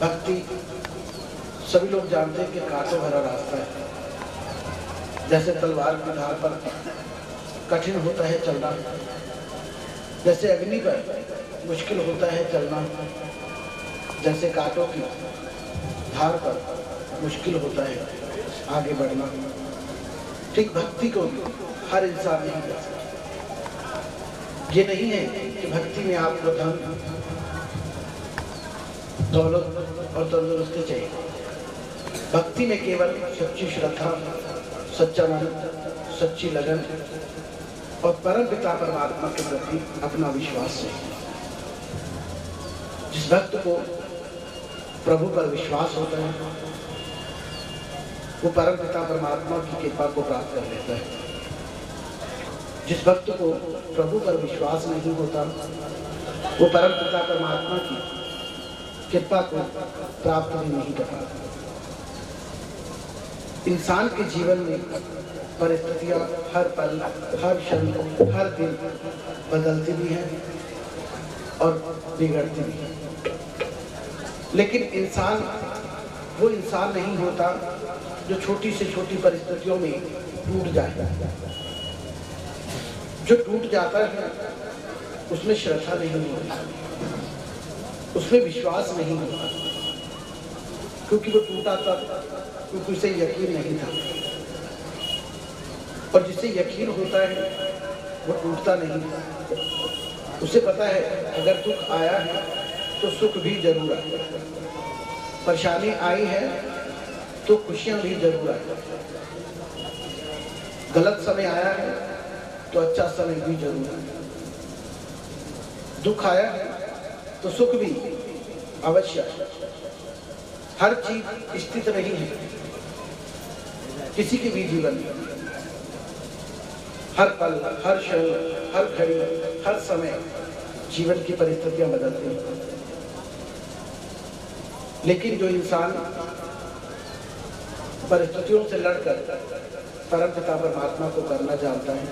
भक्ति सभी लोग जानते हैं कि कांटों भरा रास्ता है। जैसे तलवार की धार पर कठिन होता है चलना, जैसे अग्नि पर मुश्किल होता है चलना, जैसे कांटों की धार पर मुश्किल होता है आगे बढ़ना, ठीक भक्ति को हर इंसान नहीं कर सकता। ये नहीं है कि भक्ति में आपको धन, दौलत और तंदुरुस्ती चाहिए। भक्ति में केवल सच्ची श्रद्धा, सच्चा मन, सच्ची लगन और परम पिता परमात्मा के प्रति अपना विश्वास चाहिए। जिस भक्त को प्रभु पर विश्वास होता है वो परम पिता परमात्मा की कृपा को प्राप्त कर लेता है। जिस भक्त को प्रभु पर विश्वास नहीं होता वो परम पिता परमात्मा की कृपा को प्राप्त भी नहीं कर पाता। इंसान के जीवन में परिस्थितियां हर पल, हर क्षण, हर दिन बदलती भी हैं और बिगड़ती भी हैं, लेकिन इंसान वो इंसान नहीं होता जो छोटी से छोटी परिस्थितियों में टूट जाए। जो टूट जाता है उसमें श्रद्धा नहीं होती, उसमें विश्वास नहीं होता, क्योंकि वो टूटा था क्योंकि उसे यकीन नहीं था। और जिसे यकीन होता है वो टूटता नहीं। उसे पता है अगर दुख आया है तो सुख भी जरूर आएगा, परेशानी आई है तो खुशियां भी जरूर आएगी, गलत समय आया है तो अच्छा समय भी जरूर आएगा, दुख आया है तो सुख भी अवश्य है। हर चीज स्थित नहीं है किसी के भी जीवन में। हर पल, हर क्षण, हर घड़ी, हर समय जीवन की परिस्थितियां बदलती हैं, लेकिन जो इंसान परिस्थितियों से लड़कर परम पिता परमात्मा को करना जानता है,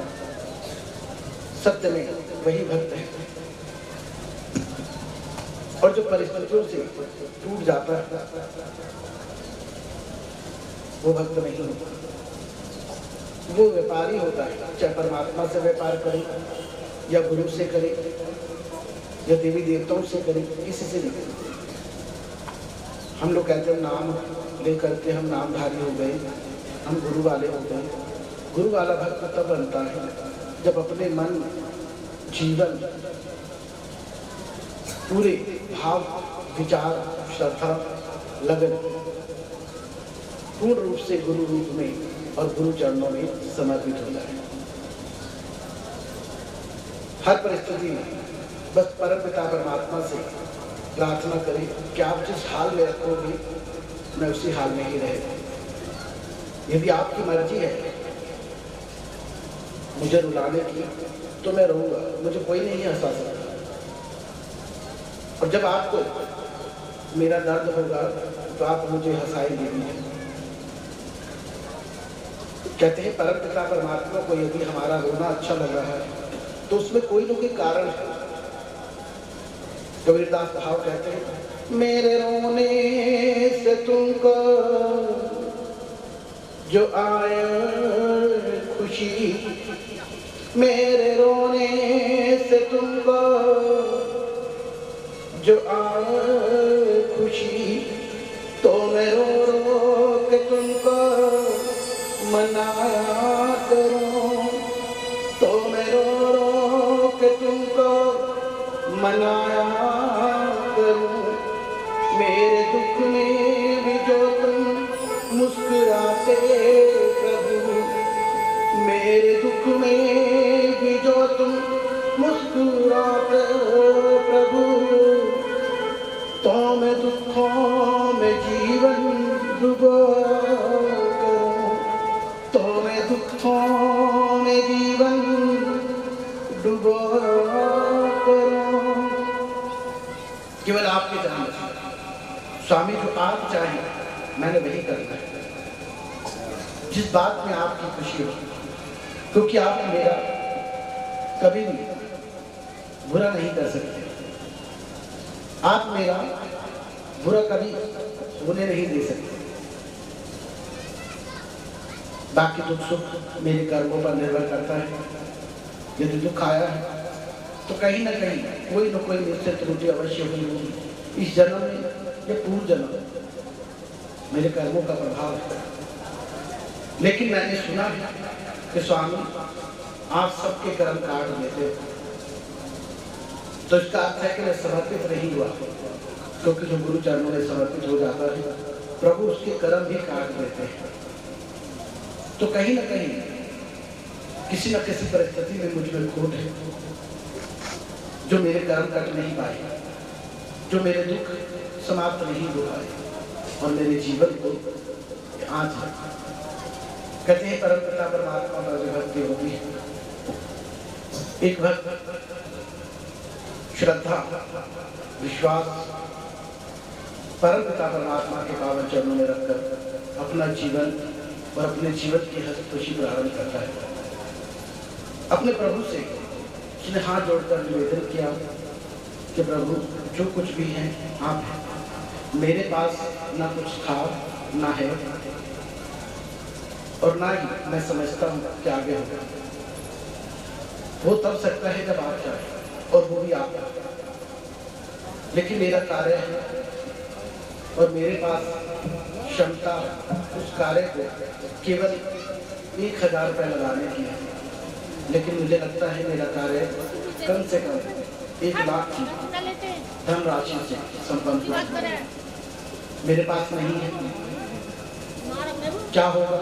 सत्य में वही भक्त है। और जो परिस्थितियों से टूट जाता है वो भक्त नहीं होता, वो व्यापारी होता है। चाहे परमात्मा से व्यापार करे या गुरु से करे या देवी देवताओं से करे, किसी से नहीं करे। हम लोग कहते हैं नाम लेकर के हम नामधारी हो गए, हम गुरु वाले हो गए। गुरु वाला भक्त तब बनता है जब अपने मन, जीवन, पूरे भाव, विचार, श्रद्धा, लगन पूर्ण रूप से गुरु रूप में और गुरु चरणों में समर्पित हो जाए। हर परिस्थिति में बस परम पिता परमात्मा से प्रार्थना करें कि आप जिस हाल में रखोगे मैं उसी हाल में ही रहेगा। यदि आपकी मर्जी है मुझे रुलाने की तो मैं रहूंगा, मुझे कोई नहीं हंसा सकता। और जब आपको मेरा दर्द होगा तो आप मुझे हंसाएंगे भी। कहते हैं परम पिता परमात्मा को यदि हमारा रोना अच्छा लग रहा है तो उसमें कोई ना कोई कारण है। कबीरदास भाव कहते हैं, मेरे रोने से तुमको जो आए खुशी, मेरे रोने से तुमको जो आए खुशी, तो मैं रो रो के तुमको मनाया करूं, तो मैं रो रो के तुमको मनाया करूं। मेरे दुख में भी जो तुम मुस्कुराते प्रभु, मेरे दुख में भी जो तुम मुस्कुराते प्रभु, तो मैं दुखों में जीवन डुबोया करूं, तो मैं दुखों में जीवन डुबोया करूं। केवल आपके जान स्वामी जो आप चाहें मैंने वही करना है, जिस बात में आपकी खुशी हो, क्योंकि आप मेरा कभी भी बुरा नहीं कर सकते। आप मेरा बुरा कभी होने नहीं दे सकते। बाकी दुख सुख मेरे कर्मों पर निर्भर करता है। यदि दुख आया है तो कहीं ना कहीं कोई न कोई मुझसे त्रुटि अवश्य हुई होगी, इस जन्म में या पूर्व जन्म मेरे कर्मों का प्रभाव है। लेकिन मैंने सुना है कि स्वामी आप सबके कर्म काट देते हो, तो इसका अर्थ है कि मैं समर्पित नहीं हुआ, क्योंकि जो गुरु चरणों में समर्पित हो जाता है प्रभु उसके कर्म भी काट देते हैं। तो कहीं ना कहीं किसी न किसी परिस्थिति में मुझ में खोट है, जो मेरे कर्म कट नहीं पाए, जो मेरे दुख समाप्त नहीं हो पाए और मेरे जीवन को आज कहते हैं परम पिता परमात्मा पर विभक्ति होती है। एक भक्त श्रद्धा विश्वास परम पिता परमात्मा के पावन चरणों में रखकर अपना जीवन और अपने जीवन की हंसी खुशी प्रारंभ करता है। अपने प्रभु से उसने हाथ जोड़कर निवेदन किया कि प्रभु जो कुछ भी है आप हैं, मेरे पास ना कुछ था ना है और ना ही मैं समझता हूँ कि आगे होगा। वो तब सकता है जब आप चाहें और वो भी आप, लेकिन मेरा कार्य है और मेरे पास क्षमता उस कार्य को केवल 1000 रुपये लगाने की है, लेकिन मुझे लगता है मेरा कार्य कम से कम 1 लाख की धनराशि से संपन्न हो। मेरे पास नहीं है, क्या होगा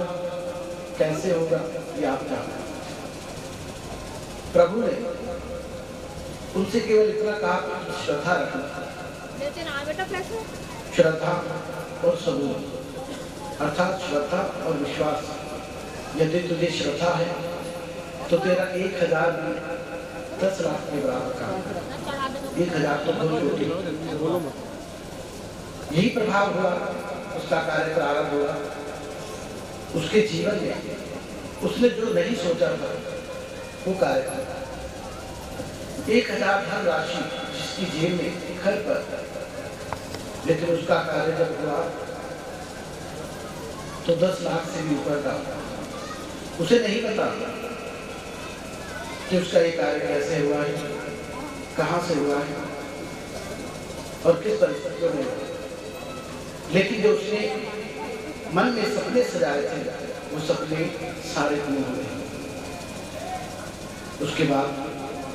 कैसे होगा ये आप जानते। प्रभु ने उनसे केवल इतना कहा कि श्रद्धा रखना, श्रद्धा और सबूत अर्थात श्रद्धा और विश्वास। यदि तुझे श्रद्धा है तो तेरा 1000 में 10 लाख के बराबर काम। 1000 तो बहुत छोटी, यही प्रभाव हुआ, उसका कार्य प्रारंभ हुआ। उसके जीवन में उसने जो नहीं सोचा था वो कार्य किया। 1000 धन राशि जिसकी जेब में घर पर, लेकिन उसका कार्य जब हुआ तो 10 लाख से भी ऊपर का। उसे नहीं पता कि उसका ये कार्य कैसे हुआ है, कहाँ से हुआ है और किस परिस्थितियों में हुआ, लेकिन जो उसने मन में सपने सजाए थे वो सपने सारे पूर्ण हुए। उसके बाद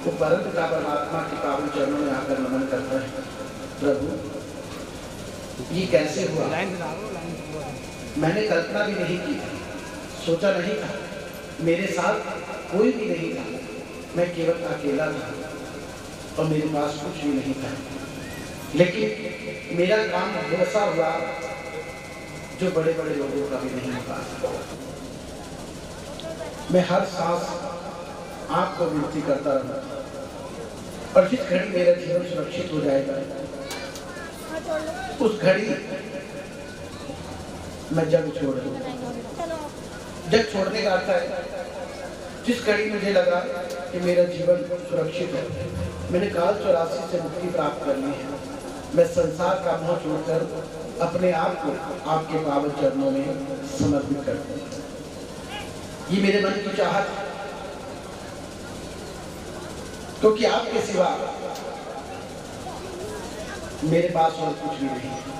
वो परम पिता परमात्मा के पावन चरणों में आकर नमन करता है, प्रभु ये कैसे हुआ, मैंने कल्पना भी नहीं की, सोचा नहीं था, मेरे साथ कोई भी नहीं था, मैं केवल अकेला था और मेरे पास कुछ भी नहीं था, लेकिन मेरा काम वैसा हुआ जो बड़े बड़े लोगों का भी नहीं होता। मैं हर सांस आपको विनती करता रहूं और जिस घड़ी मेरा जीवन सुरक्षित हो जाएगा उस घड़ी मैं जग छोड़ दूंगा। जग छोड़ने का अर्थ है जिस घड़ी मुझे लगा कि मेरा जीवन सुरक्षित है, मैंने काल 84 से मुक्ति प्राप्त करनी है, मैं संसार का मोह छोड़कर अपने आप को आपके पावन चरणों में समर्पित कर दूं। ये मेरे मन की चाहत है, क्योंकि आपके सिवा मेरे पास और कुछ भी नहीं है।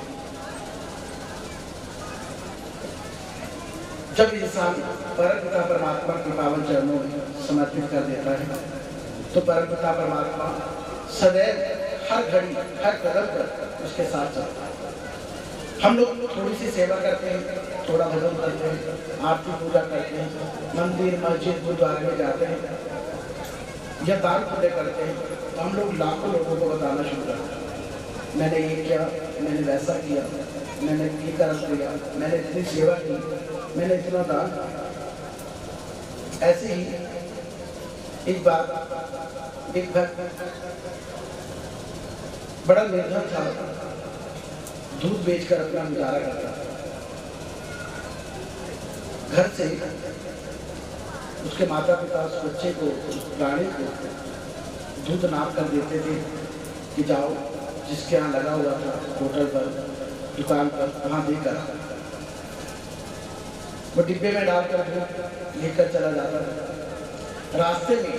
जब इंसान परम पिता परमात्मा के पावन चरणों में समर्पित कर देता है तो परम पिता परमात्मा सदैव हर घड़ी हर कदम पर उसके साथ चलता है। हम लोग थोड़ी सी सेवा करते हैं, थोड़ा भजन करते हैं, आरती पूजा करते हैं, मंदिर मस्जिद गुरुद्वारे में जाते हैं या दान पुण्य करते हैं, तो हम लोग लाखों लोगों को बताना शुरू करते हैं, मैंने ये किया, मैंने वैसा किया, मैंने ये कर्म किया, मैंने इतनी सेवा की, मैंने इतना दान किया। ऐसे ही एक बार एक भक्त बड़ा निर्धन था, दूध बेचकर अपना गुजारा करता था। घर से उसके माता पिता उस बच्चे को, उस प्राणी को दूध नाप कर देते थे कि जाओ जिसके यहाँ लगा हुआ था होटल पर दुकान पर, वहाँ देकर वो डिब्बे में डालकर दूध लेकर चला जाता था। रास्ते में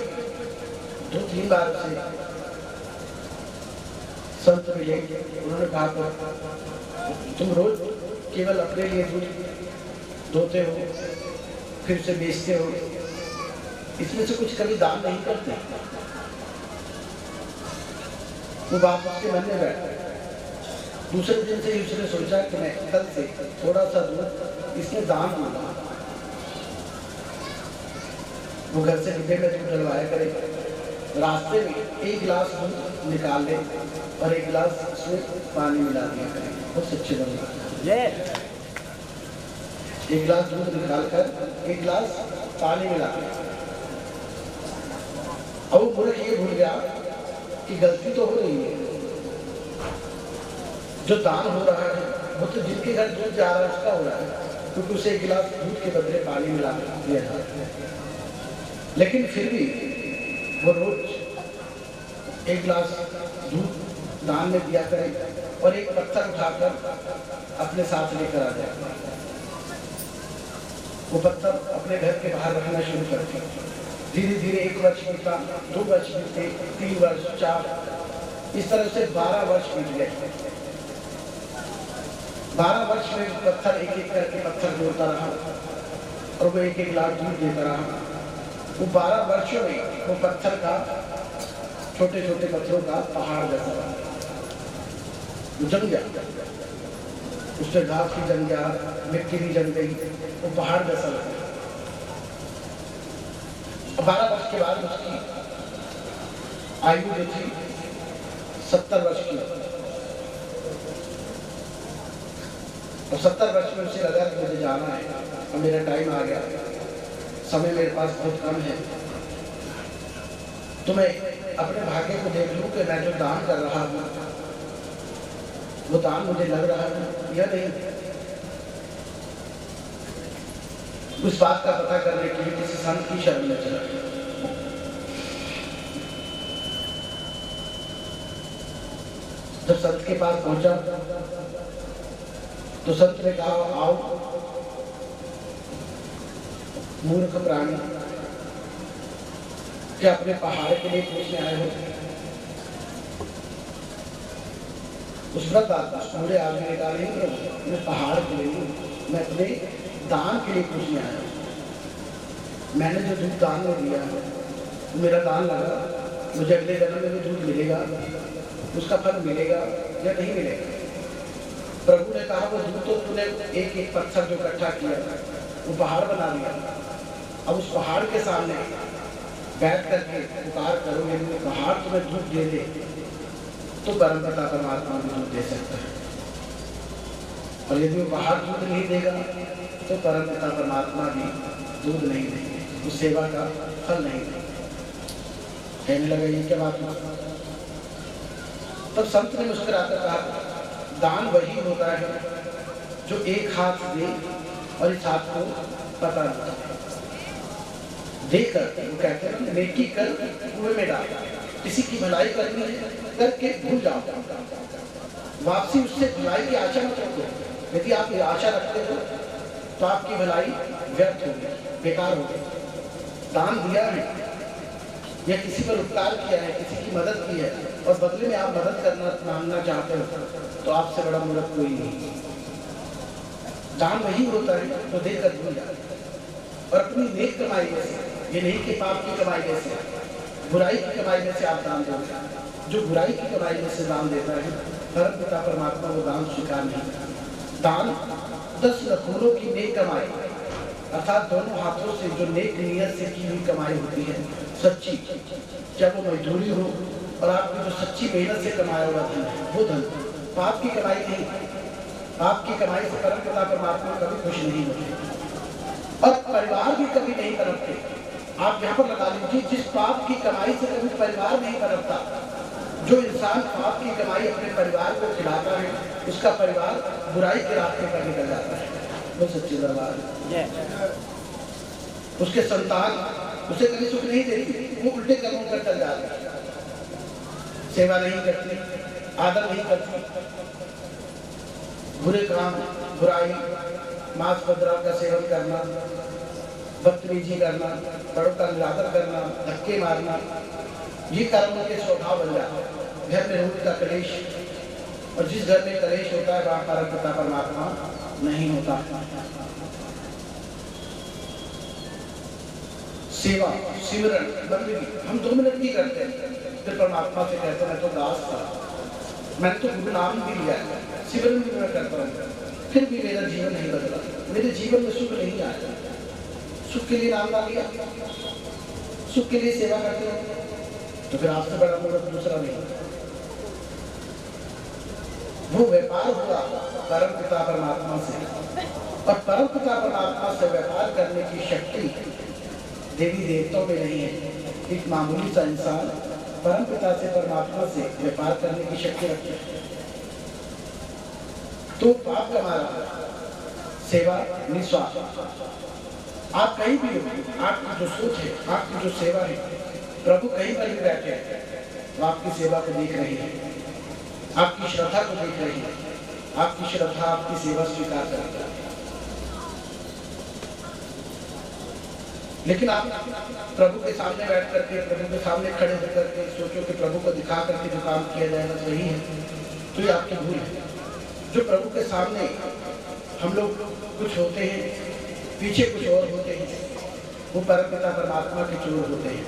2-3 बार उसे संत मिले, उन्होंने कहा तुम रोज केवल अपने लिए दूध धोते हो फिर उसे बेचते हो, इसमें से कुछ कभी दान नहीं करते। वो बात उसके मन में बैठ गई। दूसरे दिन से ही उसने सोचा कि मैं कल से थोड़ा सा दूध इसमें दान दूंगा। वो घर से डिब्बे में दूध डलवाया करे, रास्ते में 1 गिलास दूध निकाल ले और 1 गिलास उसमें पानी मिला दिया करे। बहुत सच्चे बने। 1 गिलास दूध निकाल कर 1 गिलास पानी मिला दिया। अब वो मूर्ख ये भूल गया कि गलती तो हो रही है, जो दान हो रहा है वो तो जिनके घर दूध जा रहा है उसका हो रहा है, क्योंकि उसे 1 गिलास दूध के बदले पानी मिला दिया जाता है। लेकिन फिर भी वो रोज 1 गिलास दूध दान में दिया करे और एक पत्थर उठाकर अपने साथ लेकर आ जाए। वो पत्थर अपने घर के बाहर रखना शुरू कर दिया। धीरे धीरे 1 वर्ष बीता, 2 वर्ष बीते, 3 वर्ष, 4, इस तरह से 12 वर्ष बीत गए। 12 वर्ष में पत्थर एक एक करके पत्थर जोड़ता रहा और वो 1-1 गिलास दूध देता रहा। वो 12 वर्षों में वो पत्थर का, छोटे छोटे पत्थरों का पहाड़ जैसा बना, वो जम गया, उसमें घास भी जम गया, मिट्टी भी जम गई, वो पहाड़ जैसा लगा। 12 वर्ष के बाद उसकी आयु जो थी 70 वर्ष की, और 70 वर्ष में उसे लगा कि मुझे जाना है, अब मेरा टाइम आ गया, समय मेरे पास बहुत कम है, तो मैं अपने भाग्य को देख लूं कि मैं जो दान कर रहा हूं वो दान मुझे लग रहा है या नहीं। उस बात का पता करने के लिए किसी संत की शरण में चला। जब संत के पास पहुंचा तो संत ने कहा, आओ मूर्ख प्राणी, क्या अपने पहाड़ के लिए पूछने आए हो? उस वक्त पूरे आदमी ने कहा, नहीं मैं पहाड़ के लिए, मैं अपने दान के लिए पूछने आया हूं। मैंने जो दूध दान में दिया है मेरा दान लगा, मुझे अगले जन्म में भी दूध मिलेगा, उसका फल मिलेगा या नहीं मिलेगा? प्रभु ने कहा, वो दूध तो तूने एक एक पत्थर जो इकट्ठा किया वो पहाड़ बना दिया। अब उस पहाड़ के सामने बैठ करके पुकार करो, यदि पहाड़ तुम्हें दूध दे दे तो परमपिता परमात्मा भी दूध दे सकता है, और यदि वो पहाड़ दूध नहीं देगा तो परमपिता परमात्मा भी दूध नहीं देंगे, उस सेवा का फल नहीं देंगे। कहने लगा, ये क्या बात है? तब संत ने मुस्कुराकर कहा, दान वही होता है जो एक हाथ दे और इस हाथ को पता न देकर, वो कहते हैं नेकी कर कुएं में डाल, किसी की भलाई करनी है करके भूल जाओ, वापसी उससे भलाई की आशा मत रखो। यदि आप ये आशा रखते हो तो आपकी भलाई व्यर्थ होगी, बेकार होगी। दान दिया है या किसी पर उपकार किया है, किसी की मदद की है और बदले में आप मदद करना मांगना चाहते हो तो आपसे बड़ा मूर्ख कोई नहीं। दान वही होता है तो देकर भूल जाए और अपनी नेक कमाई में से, ये नहीं कि पाप की कमाई में से, बुराई की कमाई में से आप दान दोगे। जो बुराई की कमाई में से दान देता है परमपिता परमात्मा वो दान स्वीकार नहीं करता। दान 10 लखों की नेक कमाई, अर्थात दोनों हाथों से जो नेक नियत से की हुई कमाई होती है, सच्ची, चाहे वो मजदूरी हो और आपकी जो सच्ची मेहनत से कमाया हुआ धन है वो धन, पाप की कमाई नहीं। पाप की कमाई से परमपिता परमात्मा कभी खुश नहीं होते और परिवार भी कभी नहीं पनपते। आप यहाँ पर लगा लीजिए, जिस पाप की कमाई से कभी परिवार नहीं पनपता, जो इंसान पाप की कमाई अपने परिवार को खिलाता है उसका परिवार बुराई के रास्ते पर निकल जाता है। वो सच्ची दरबार, उसके संतान उसे कभी सुख नहीं देती, वो उल्टे कदम कर चल जाते हैं, सेवा नहीं करती, आदर नहीं करती। बुरे काम, बुराई, मांस मदिरा का सेवन करना, बदतमीजी करना, बड़ों का निरादर करना, धक्के मारना, ये कर्म के स्वभाव बन जाता है। घर में रोज का कलेश, और जिस घर में कलेश होता है वहां परम पिता परमात्मा नहीं होता। सेवा, सिमरन, बंदगी हम 2 मिनट की करते हैं, फिर परमात्मा से कहते हैं मैं तो दास था, मैंने तो गुरु नाम भी लिया, सिमरन भी मैं करता हूँ, फिर भी मेरा जीवन नहीं बदला, मेरे जीवन में सुख नहीं आया। सुख के लिए नाम ना लिया, सुख के लिए सेवा करते हो, तो फिर आपसे बड़ा मूर्ख दूसरा नहीं। वो व्यापार हुआ परम पिता परमात्मा से, और परम पिता परमात्मा से व्यापार करने की शक्ति देवी देवताओं में नहीं है। एक मामूली सा इंसान परम पिता से परमात्मा से व्यापार करने की शक्ति रखते हैं तो पाप कमा रहा है। सेवा निस्वार्थ, आप कहीं भी हो, आपकी जो सोच है, आपकी जो सेवा है, प्रभु कहीं पर भी बैठे हैं, वो आपकी सेवा को देख रहे हैं, आपकी श्रद्धा को देख रहे हैं, आपकी श्रद्धा आपकी सेवा स्वीकार करता है। लेकिन आप प्रभु के सामने बैठ करके, प्रभु के सामने खड़े होकर के सोचो कि प्रभु को दिखा करके जो काम किया जाएगा वही है, तो ये आपकी भूल है। जो प्रभु के सामने हम लोग कुछ होते हैं, पीछे कुछ और होते हैं, वो परम पिता परमात्मा के चोर होते हैं,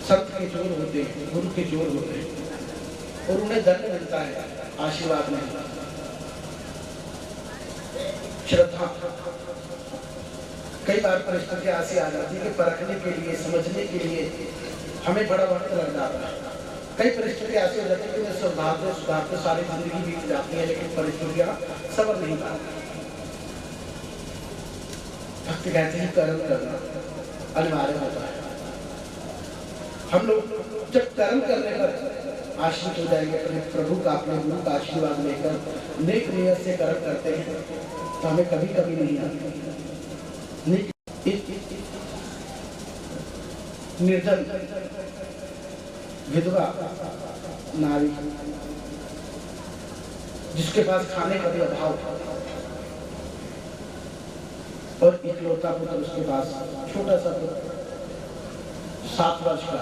संत के चोर होते हैं, गुरु के चोर होते हैं, और उन्हें दंड मिलता है, आशीर्वाद नहीं। श्रद्धा, कई बार परिस्थिति ऐसी आ जाती है कि परखने के लिए, समझने के लिए हमें बड़ा वक्त लग जाता है। कई परिस्थिति ऐसी हो जाती है कि सुधारते सारी जिंदगी बीत जाती है, लेकिन परिस्थितियां सबर नहीं पाती। भक्त कहते हैं कर्म करना अनिवार्य होता है। हम लोग जब कर्म करने पर आश्रित हो जाएंगे, प्रभु का, अपने गुरु का आशीर्वाद लेकर नेक नियत से कर्म करते हैं, तो हमें कभी कभी नहीं आती। निर्धन विधवा नारी जिसके पास खाने का भी अभाव था, और इकलौता पुत्र उसके पास, छोटा सा पुत्र 7 वर्ष का।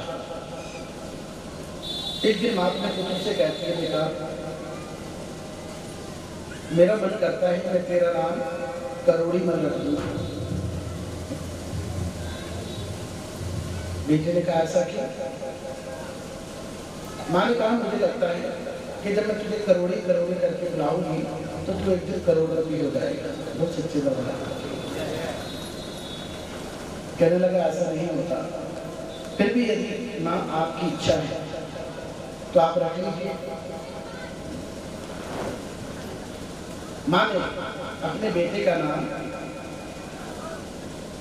एक दिन माँ अपने पुत्र से कहती है, बेटा मेरा मन करता है मैं तेरा नाम करोड़ी मन रख दूं। बेटे ने कहा ऐसा क्यों? माँ ने कहा मुझे लगता है कि जब मैं तुझे करोड़ी करोड़ी करके बुलाऊंगी तो तू एक दिन करोड़पति हो जाएगा। बहुत सच्चे बाबा कहने लगा ऐसा नहीं होता, फिर भी यदि माँ आपकी इच्छा है तो आप रख लीजिए। माँ ने अपने बेटे का नाम,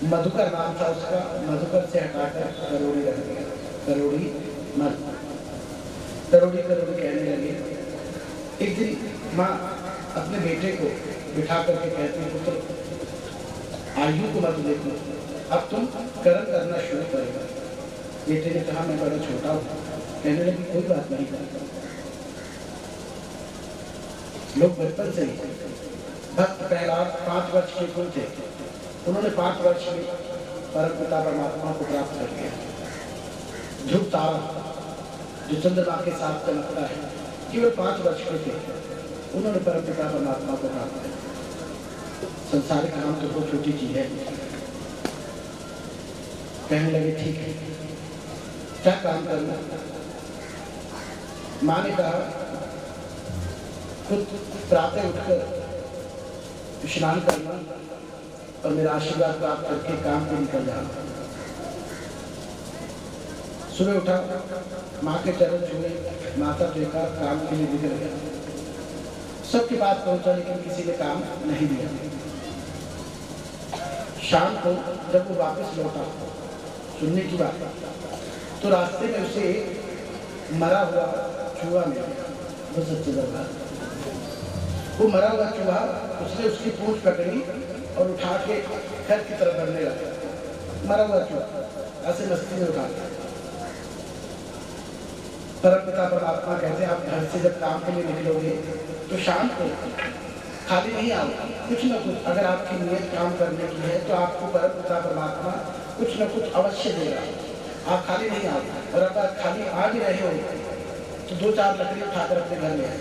मधुकर नाम था उसका, मधुकर से हटाकर करोड़ी रख दिया। करोड़ी मन, करोड़ी करोड़ी कहने लगे। एक दिन माँ अपने बेटे को बिठा करके कहती है, पुत्र आयु को मत देखो, अब तुम कर्म करना शुरू करेगा। बेटे ने कहा मैं बड़ा छोटा हूँ। कहने लगी कोई बात नहीं, लोग बचपन से ही भक्त प्रहलाद 5 वर्ष के कुल थे, उन्होंने 5 वर्ष में परम पिता परमात्मा को प्राप्त कर लिया। ध्रुव तारा जो चंद्रमा के साथ चमकता है, केवल 5 वर्ष के थे, उन्होंने परम पिता परमात्मा को प्राप्त किया। संसारिक नाम तो बहुत छोटी चीज है। कहने लगे ठीक है, क्या काम करना? माँ ने कहा खुद प्रातः उठकर स्नान करना और मेरा आशीर्वाद प्राप्त करके काम पे निकल जाना। सुबह उठा, माँ के चरण छुए, माथा टेका, काम के लिए निकल गया। सबके पास पहुंचा लेकिन किसी ने काम नहीं दिया। शाम को जब वो वापस लौटा सुनने की बात, तो रास्ते में उसे मरा हुआ चूहा मिला। वो सच्चे दरबार, वो मरा हुआ चूहा, उसने उसकी पूंछ पकड़ी और उठा के घर की तरफ बढ़ने लगा। मरा हुआ चूहा ऐसे मस्ती में उठा के। परम पिता परमात्मा कहते हैं आप घर से जब काम के लिए निकलोगे तो शाम को खाली नहीं आओ, कुछ न कुछ अगर आपकी नीयत काम करने की है तो आपको परम परमात्मा कुछ न कुछ अवश्य देगा। आप खाली नहीं आओ, और अगर खाली आ भी रहे हो तो 2-4 लकड़ी उठाकर अपने घर में आए,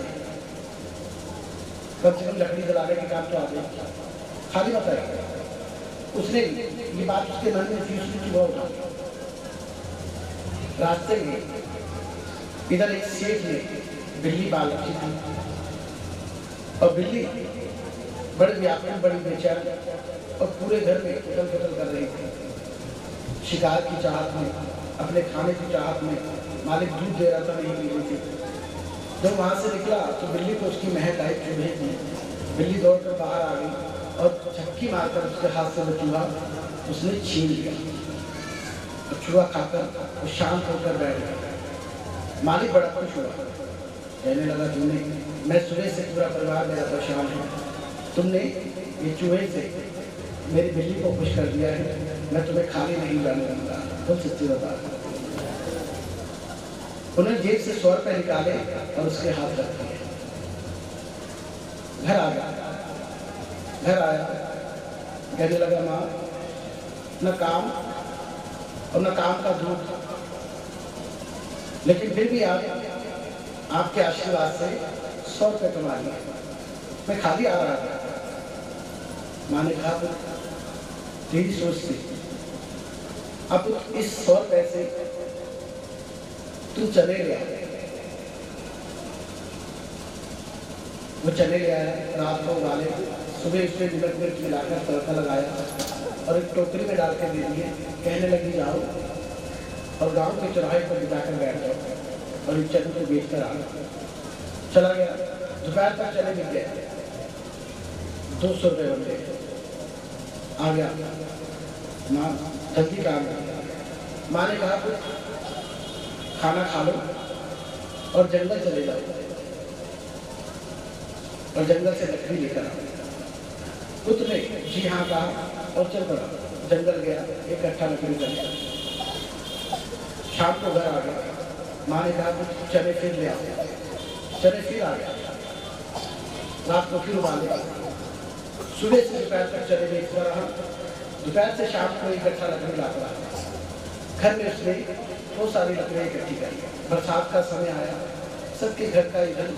कम से कम लकड़ी जलाने के काम तो आ जाए, खाली मत आए। उसने ये बात उसके मन में थी, उसने सुबह उठा, रास्ते में इधर एक सेठ ने बिल्ली पाल रखी थी, और बिल्ली बड़ी व्याकुल, बड़ी बेचैन, और पूरे घर में उथल पुथल कर रही थी। शिकार की चाहत में, अपने खाने की चाहत में, मालिक दूध दे रहा था, नहीं पी रही थी। जब वहाँ से निकला तो बिल्ली को उसकी महक आई, चूहे की। बिल्ली दौड़कर बाहर आ गई और झपकी मारकर उसके हाथ से वो चूहा उसने छीन लिया, और चूहा खाकर वो शांत होकर बैठ गया। मालिक बड़ा खुश हुआ, कहने लगा, तुमने, मैं सुबह से पूरा परिवार मेरा परेशान है, तुमने ये चूहे से मेरी बिल्ली को खुश कर दिया है, मैं तुम्हें खाली नहीं जाने दूंगा। तुम सच्ची बता। उन्होंने जेब से 100 रुपए निकाले और उसके हाथ रख दिए। घर आ गया, घर आया, कहने लगा, माँ, न काम और न काम का दूध, लेकिन फिर भी आपके आशीर्वाद से 100 रुपए कमा लिए, मैं खाली आ रहा था। माँ ने कहा, तेरी सोच थी, अब इस 100 रुपए से तू चले गया। वो चले गया, रात को उबाले, सुबह उसमें नमक मिर्च मिलाकर तड़का लगाया और एक टोकरी में डाल कर दे दिए। कहने लगी, जाओ और गांव के चौराहे पर बिताकर बैठ जाओ और इस चने को बेच कर आओ। चला गया, दोपहर तक चने मिल गए, 200 रुपये बन गए। आ गया, माँ जल्दी काम कर। माँ ने कहा, कुछ खाना खा लो और जंगल चले जाओ और जंगल से लकड़ी लेकर आओ। पुत्र ने जी हाँ कहा और चल पड़ा। जंगल गया, एक कट्ठा लकड़ी कर लिया। शाम को घर आ गया, माँ ने कहा, कुछ चने फिर ले आओ। चने फिर आ गया, रात को फिर उबाले, सुबह से दोपहर तक चने बेचता रहा। दोपहर से शाम को एक कट्ठा लकड़ी लाता रहा। घर में उसने बहुत सारी लकड़ियाँ इकट्ठी करी। बरसात का समय आया, सबके घर का ईंधन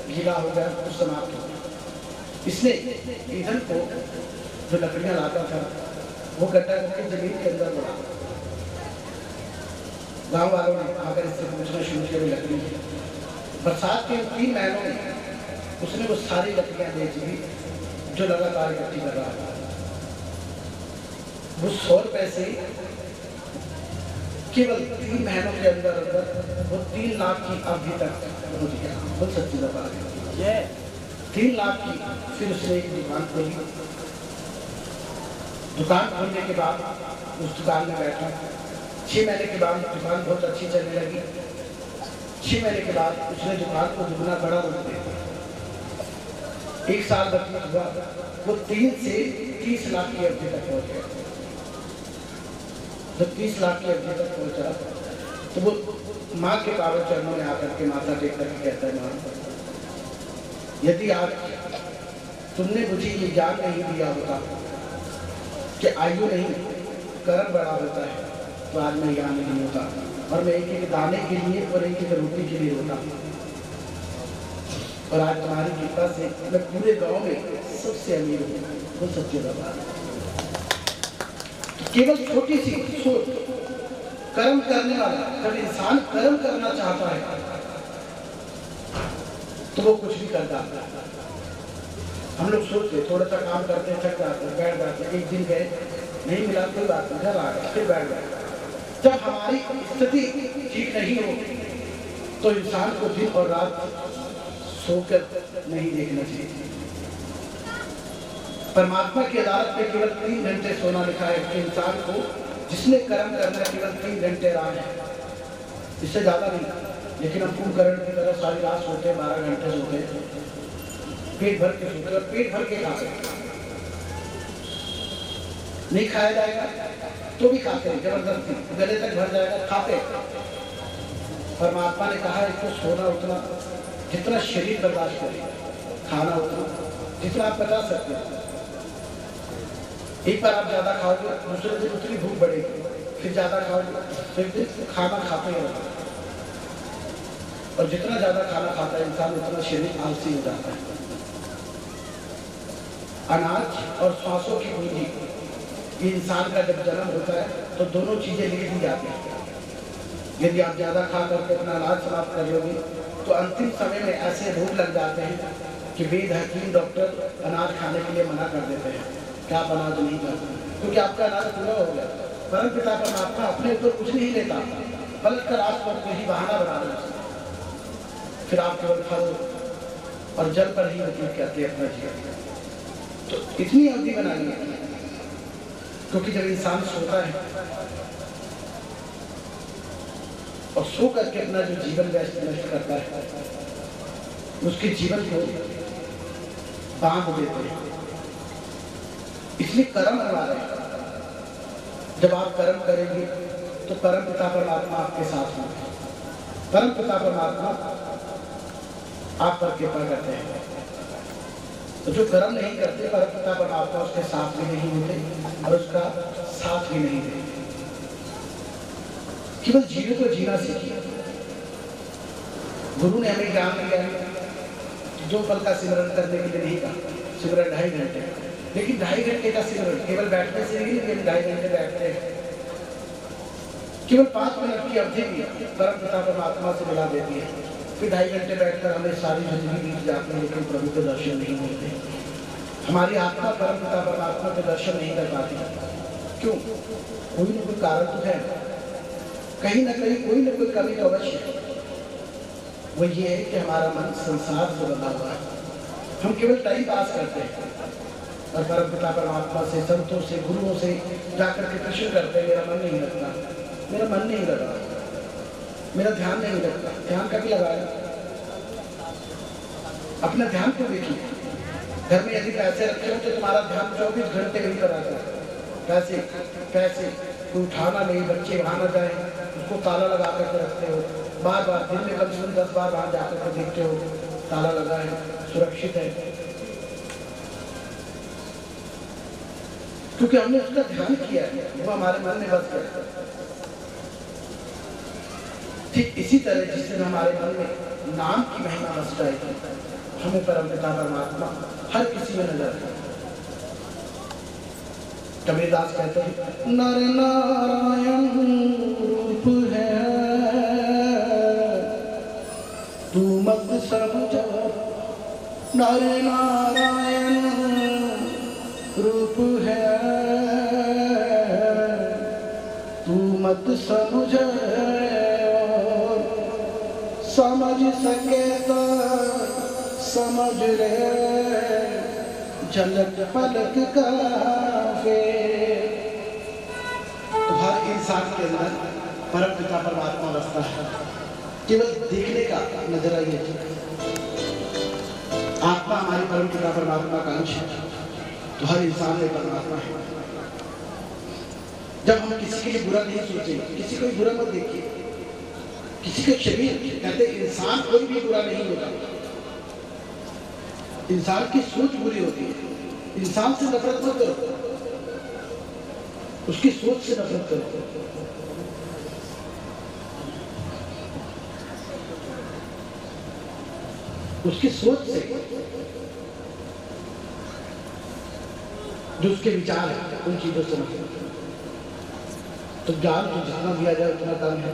गीला हो गया, कुछ समाप्त हो गया। इसने ईंधन को, जो लकड़ियाँ लाता था, वो गड्ढा करके जमीन के अंदर बढ़ा। गांव वालों ने आकर इससे पूछना शुरू किया, लकड़ी। बरसात के 3 महीनों में उसने वो सारी लकड़ियाँ बेच दी जो लगातार इकट्ठी कर रहा था। वो 100 रुपए से केवल 3 महीनों के अंदर अंदर वो 3 लाख की अवधि तक पहुंच गया। बहुत सच्ची बात है, 3 लाख की। फिर उसने एक दुकान खोली। दुकान खोलने के बाद उस दुकान में बैठा। 6 महीने के बाद दुकान बहुत अच्छी चलने लगी। 6 महीने के बाद उसने दुकान को दुगना बड़ा रूप दिया। 1 साल व्यतीत हुआ, वो 3 से 30 लाख की अवधि तक पहुंच गया। जब 30 लाख की अवधि तक पहुंचा तो वो माँ के पावन चरणों में आकर के माथा टेक करके कहता है, माँ, यदि आज तुमने मुझे ये ज्ञान नहीं दिया होता कि आयु नहीं कर्म बड़ा होता है, तो आज मैं यहाँ नहीं होता, और मैं एक एक दाने के लिए और एक एक रोटी के लिए रोता। और आज तुम्हारी कृपा से मैं पूरे गांव में सबसे अमीर हूँ। वो सच्ची बात है। केवल छोटी सी सोच, कर्म करने वाला, जब इंसान कर्म करना चाहता है तो वो कुछ भी करता है। हम लोग सोचते, थोड़ा सा काम करते हैं, थक जाते हैं, बैठ जाते हैं। एक दिन गए, नहीं मिला, कोई बात नहीं, घर आ गए, फिर बैठ गए। जब हमारी स्थिति ठीक नहीं हो तो इंसान को दिन और रात सोकर नहीं देखना चाहिए। परमात्मा की अदालत में केवल 3 घंटे सोना लिखा है कि इंसान को, जिसने कर्म करना केवल 3 घंटे आराम है, इससे ज्यादा नहीं। लेकिन हम कुंभकर्ण की तरह सारी रात सोते हैं, 12 घंटे सोते हैं, पेट भर के सोते, और पेट भर के खाते। नहीं खाया जाएगा तो भी खाते हैं जबरदस्ती, गले तक भर जाएगा, खाते। परमात्मा ने कहा, इसको सोना उतना जितना शरीर बर्दाश्त करे, खाना उतना। जितना आप बचा सकते हैं। एक बार आप ज्यादा खाओगे, दूसरे दिन उतनी भूख बढ़ेगी, फिर ज्यादा खाओगे, फिर खाना खाते ही रहोगे। और जितना ज्यादा खाना खाता है इंसान उतना शरीर आलसी हो जाता है। अनाज और सांसों की पूंजी, ये इंसान का जब जन्म होता है तो दोनों चीजें लिख दी जाती हैं। यदि आप ज्यादा खा करके अपना इलाज समाप्त कर लोगे तो अंतिम समय में ऐसे रोग लग जाते हैं कि वेद, हकीम, डॉक्टर अनाज खाने के लिए मना कर देते हैं कि आप अनाज नहीं खाते, क्योंकि आपका अनाज पूरा हो गया। परम पिता परमात्मा अपने ऊपर कुछ नहीं लेता, पलट कर आप पर कोई बहाना बना देता, फिर आप केवल फल और जल पर ही व्यतीत करते हैं अपना जीवन। तो इतनी अवधि बनानी है, क्योंकि जब इंसान सोता है और सो करके अपना जो जीवन व्यस्त नष्ट करता है, उसके जीवन को बांध देते हैं। इसलिए कर्म हमारे, जब आप कर्म करेंगे तो परम पिता परमात्मा आपके साथ होंगे। परम पिता परमात्मा आप पर कृपा करते हैं। तो जो कर्म नहीं करते, परम पिता परमात्मा उसके साथ भी नहीं होते और उसका साथ भी नहीं देते। केवल जीवन को जीना सीखिए। गुरु ने हमें ज्ञान दिया है, दो पल का सिमरन करने के लिए नहीं कहा, सिमरन 2.5 घंटे, लेकिन 2.5 घंटे का सिमरन केवल बैठने से नहीं, केवल 2.5 घंटे बैठते हैं, केवल 5 मिनट की अवधि भी परम पिता परमात्मा से मिला देती है। फिर 2.5 घंटे बैठकर हमें सारी जिंदगी बीत जाती है, लेकिन प्रभु के दर्शन नहीं मिलते। हमारी आत्मा परम पिता परमात्मा के दर्शन नहीं कर पाती। क्यों? कोई न कोई कारण तो है, कहीं ना कहीं कोई न कोई कमी तो अवश्य है। वो ये है कि हमारा मन संसार से बंधा हुआ है, हम केवल टाइम पास करते हैं और परम पिता परमात्मा से, संतों से, गुरुओं से जाकर के प्रश्न करते हैं, मेरा मन नहीं लगता, मेरा मन नहीं लगा, मेरा ध्यान नहीं लगता। ध्यान कभी लगाया? अपना ध्यान को देखिए। घर में यदि पैसे रखे हो तो तुम्हारा ध्यान 24 घंटे वहीं पर आता है। पैसे पैसे कोई उठाना नहीं, बच्चे वहां न जाए, उसको ताला लगा करके रखते हो, बार बार दिन में कम से कम 10 बार वहां जाकर के देखते हो, ताला लगा है, सुरक्षित है, क्योंकि हमने उसका ध्यान किया है, वो हमारे मन में बस गया। ठीक इसी तरह जिस दिन हमारे मन में नाम की महिमा बस जाएगी, हमें परम पिता परमात्मा हर किसी में नजर आएगा। कबीरदास कहते हैं, नर नारायण रूप है तू मत समझ, नर नारायण रूप है तू मत समझ, समझ सके तो समझ ले झलक पलक का फेर। तो हर इंसान के अंदर परम पिता परमात्मा बसता है, केवल देखने का नजर आई है। आत्मा हमारी परम पिता परमात्मा का अंश है, तो हर इंसान में परमात्मा है। जब हम किसी के लिए बुरा नहीं सोचेंगे, किसी को बुरा मत देखिए, किसी के शरीर कहते इंसान कोई भी बुरा नहीं होता, इंसान की सोच बुरी होती है। इंसान से नफरत मत करो, उसकी सोच से नफरत करो। उसकी सोच से, जो उसके विचार है उन चीजों से नफरत करो। तो ज्ञान तो जितना दिया जाए उतना कम है।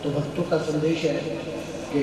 तो भक्तों का संदेश है कि